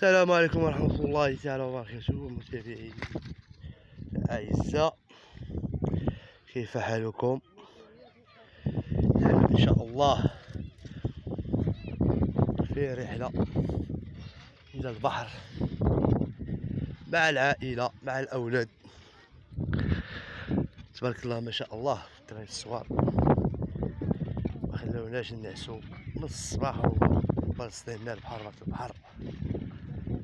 السلام عليكم ورحمة الله تعالى وبركاته متابعي الأعزاء، كيف حالكم؟ إن شاء الله في رحلة إلى البحر مع العائلة مع الأولاد. تبارك الله ما شاء الله الدراري الصغار ما خلوناش نعسو من الصباح وبابا صدينا البحر البحر،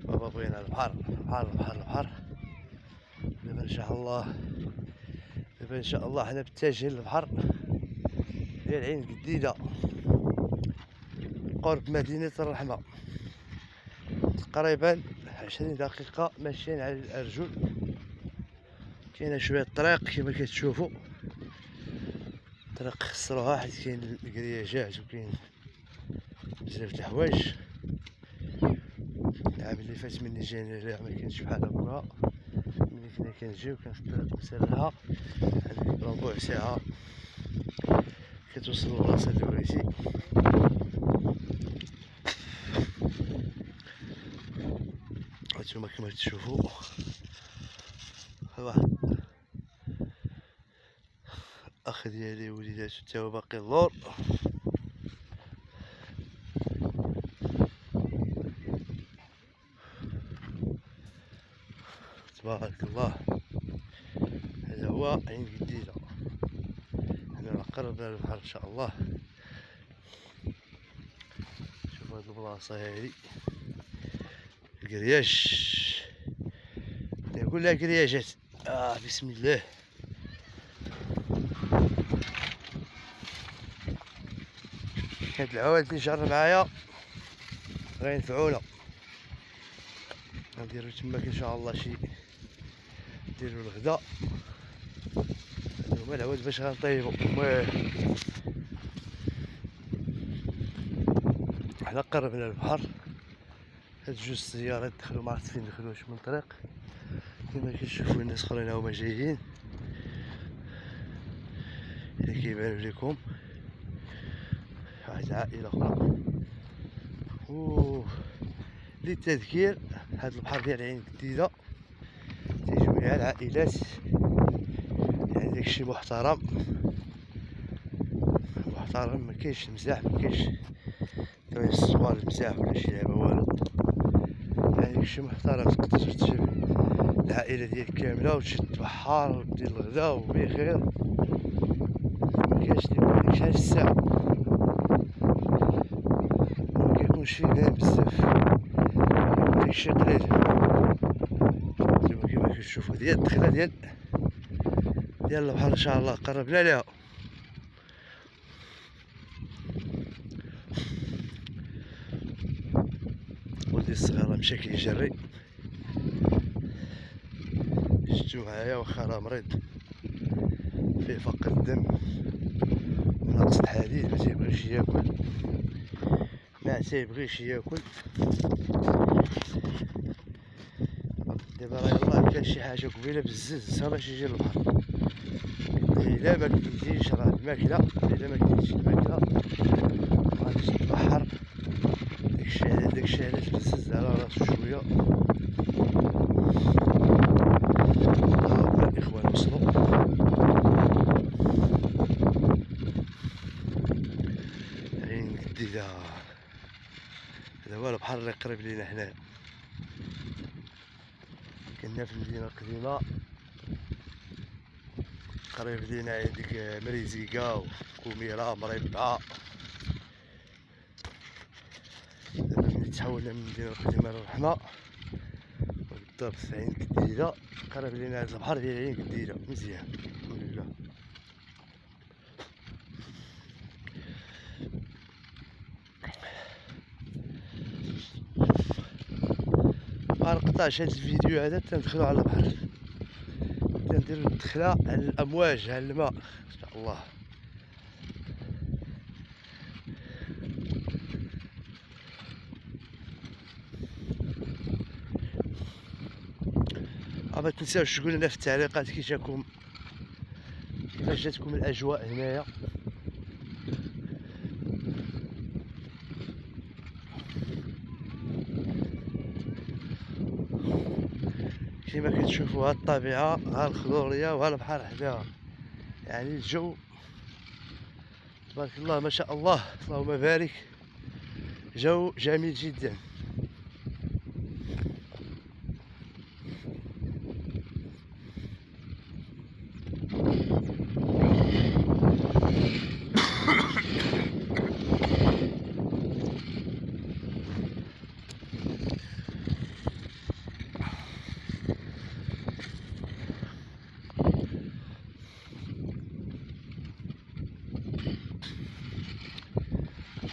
بابا بغينا البحر البحر البحر البحر. دابا إن شاء الله حنا متجهين للبحر ديال عين جديدة قرب مدينة الرحمة، تقريبا 20 دقيقة ماشيين على الأرجل. كاينة شوية الطريق كما كتشوفوا، طريق خسروها حيت كاين الكرياجات وكاين بزاف د الحوايج. العام اللي فات مني جاني الريح مكانش بحال هكا، ملي كنا كنجيو كانت الطريق مسرحة هاديك ربع ساعة كتوصل للبلاصة اللي بغيتي. هانتوما كما تشوفوا واحد اخ ديالي وليداتو تا هو باقي اللور. تبارك الله، هذا هو عين جديدة، حنا قربنا للبحر ان شاء الله. شوفوا هاد البلاصة هادي الكرياج، نقول لها كرياجات. بسم الله. هاد العواد اللي جر معايا غينفعونا، غنديرو تماك ان شاء الله شي نديرو الغدا. هادو هما العواد باش غنطيبو. حنا قربنا للبحر، هاد جوج سيارات دخلوا ما عرفت فين دخلوا، واش من طريق كما كتشوفوا. الناس اخرين هما جايين اللي كيبانو ليكم، واحد العائلة اخرى. للتذكير هاد البحر ديال عين جديدة تيجيو ليها العائلات، يعني داكشي محترم محترم، مكاينش المزاح، مكاينش الدراري الصغار المزاح ولا شي لعبة والو، يعني داكشي محترم. تقدر تجيب العائلة ديالك كاملة وتشد البحر ودير الغدا وبخير، مكاينش ديك شحال الساعة، مكيكونش فيه نار بزاف، داكشي قليل. كما كتشوفوا ديال الدخلة ديال البحر ان شاء الله قربنا ليها. ولدي الصغير مشى كيجري، شفتو معايا واخا راه مريض فيه فقر الدم ونقص الحديد، ما تيبغيش ياكل، ما تيبغيش ياكل. دابا راه يلاه كان شي حاجه قبيله بالزز باش يجي للبحر، الا ما كديش راه الماكله، الا ما كديش الماكله غادي تتبحر. داكشي علاش بالزز على راسو شويه. هما الاخوان وصلوا، عين جديدة. هذا هو البحر اللي قريب لينا حنايا. كنا في المدينة القديمة قريب لينا عندك مريزيكا وكوميرة مربعة. دابا ملي تحولنا من المدينة القديمة للرحمة بالضبط في عين جديدة، قريب لينا هذا البحر ديال عين جديدة مزيان الحمد لله. مغنقطعش هاد الفيديو هذا تندخلو على البحر، تنديرو الدخلة على الأمواج على الماء ان شاء الله. ما تنساوش تقولوا لنا في التعليقات كيفاش جاتكم الاجواء هنايا. كما كتشوفوا ها الطبيعة، ها الخضورية وها البحر حداها، يعني الجو تبارك الله ما شاء الله، اللهم بارك، جو جميل جدا.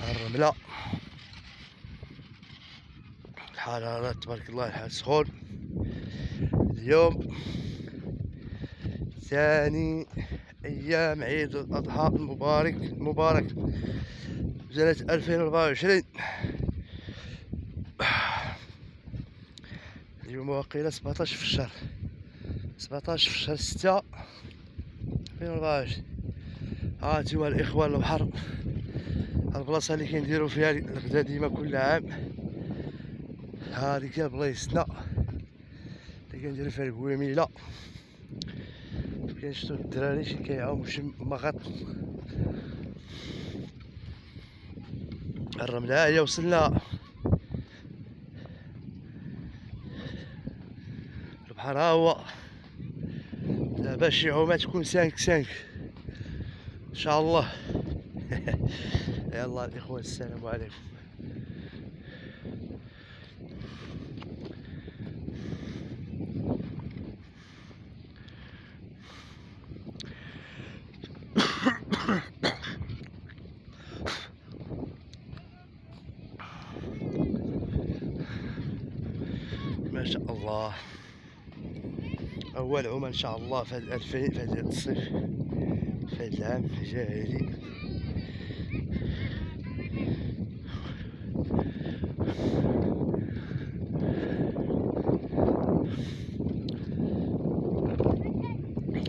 الرملة الحرارة تبارك الله، الحال سخون. اليوم ثاني أيام عيد الأضحى المبارك سنة 2024. اليوم واقيلا 17 في الشهر 6 2024. هانتوما الإخوان البحر، البلاصة اللي كنديرو فيها الغدا ديما كل عام، هاديك بلايصتنا اللي كنديرو فيها الكويميلة. كنشتو الدراري شي كيعومو شي مغط. الرملة هي وصلنا، البحر ها هو. دابا شي عومة تكون 5 ان شاء الله. يلا الاخوان السلام عليكم. ما شاء الله، اول عومة ان شاء الله في هاد الصيف، في هاد العام الجاهلي.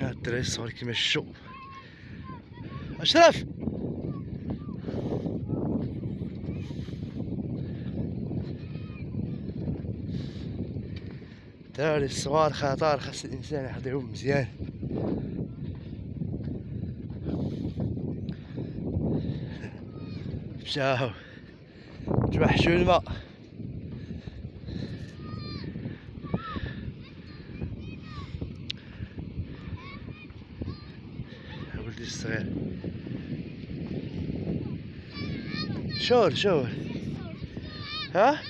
هاد الدراري الصغار كيما شفتو. اشرف الدراري الصغار خطر، خاص الانسان يحضرهم مزيان. مشاو توحشوا الماء. ولدي الصغير شور ها